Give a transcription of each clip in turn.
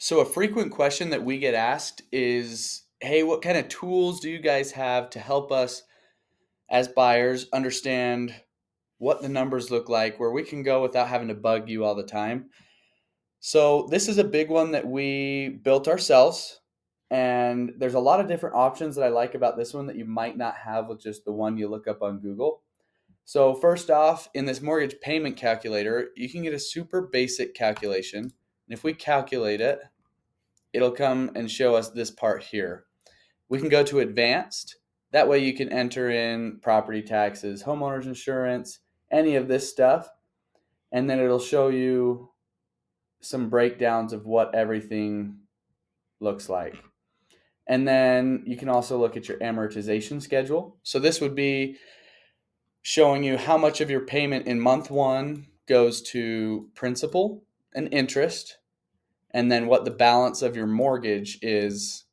So a frequent question that we get asked is, hey, what kind of tools do you guys have to help us as buyers understand what the numbers look like, where we can go without having to bug you all the time? So this is a big one that we built ourselves, and there's a lot of different options that I like about this one that you might not have with just the one you look up on Google. So first off, in this mortgage payment calculator, you can get a super basic calculation. And if we calculate it, it'll come and show us this part here. We can go to advanced. That way you can enter in property taxes, homeowners insurance, any of this stuff. And then it'll show you some breakdowns of what everything looks like. And then you can also look at your amortization schedule. So this would be showing you how much of your payment in month one goes to principal and interest, and then what the balance of your mortgage is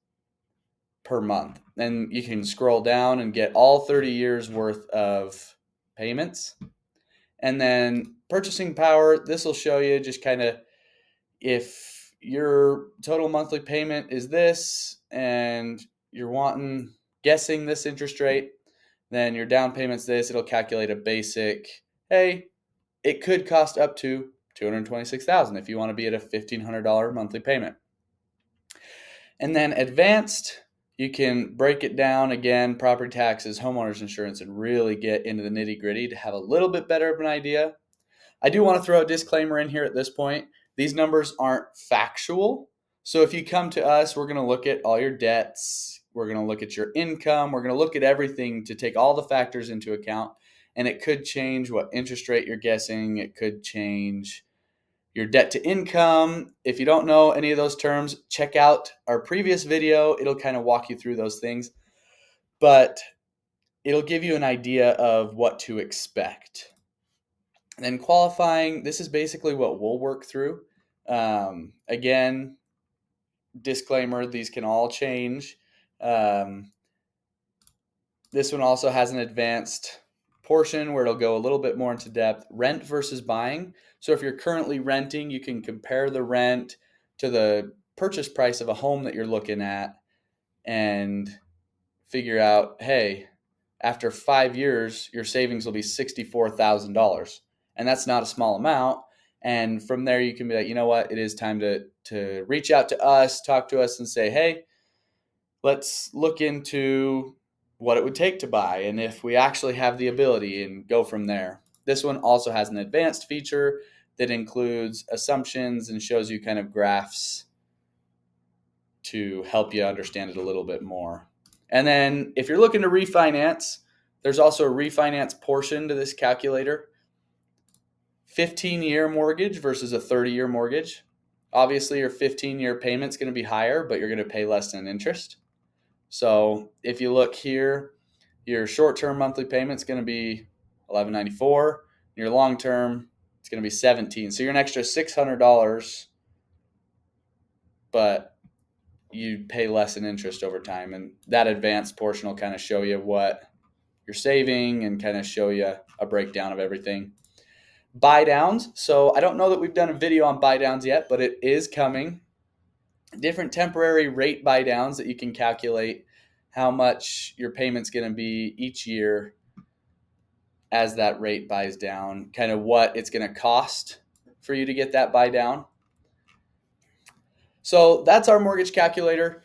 per month. And you can scroll down and get all 30 years worth of payments. And then purchasing power, this will show you just kind of if your total monthly payment is this and you're wanting guessing this interest rate, then your down payment's this. It'll calculate a basic, hey, it could cost up to $226,000 if you want to be at a $1,500 monthly payment. And then advanced, you can break it down again, property taxes, homeowners insurance, and really get into the nitty gritty to have a little bit better of an idea. I do want to throw a disclaimer in here at this point. These numbers aren't factual. So if you come to us, we're going to look at all your debts. We're going to look at your income. We're going to look at everything to take all the factors into account. And it could change what interest rate you're guessing. It could change your debt to income. If you don't know any of those terms, check out our previous video. It'll kind of walk you through those things, but it'll give you an idea of what to expect. And then qualifying, this is basically what we'll work through. Again, disclaimer, these can all change. This one also has an advanced portion where it'll go a little bit more into depth. Rent versus buying. So if you're currently renting, you can compare the rent to the purchase price of a home that you're looking at and figure out, hey, after 5 years, your savings will be $64,000. And that's not a small amount. And from there, you can be like, you know what, it is time to reach out to us, talk to us and say, hey, let's look into what it would take to buy and if we actually have the ability and go from there. This one also has an advanced feature that includes assumptions and shows you kind of graphs to help you understand it a little bit more. And then if you're looking to refinance, there's also a refinance portion to this calculator. 15-year mortgage versus a 30-year mortgage. Obviously, your 15-year payment's going to be higher, but you're going to pay less in interest. So if you look here, your short-term monthly payment's going to be $1,194. Your long-term, it's going to be $1,700. So you're an extra $600, but you pay less in interest over time. And that advanced portion will kind of show you what you're saving and kind of show you a breakdown of everything. Buy downs. So I don't know that we've done a video on buy downs yet, but it is coming. Different temporary rate buy downs that you can calculate how much your payment's going to be each year as that rate buys down, kind of what it's going to cost for you to get that buy down. So that's our mortgage calculator.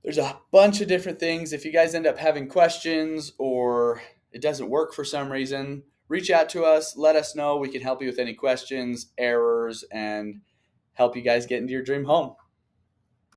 There's a bunch of different things. If you guys end up having questions or it doesn't work for some reason, reach out to us. Let us know. We can help you with any questions, errors, and help you guys get into your dream home.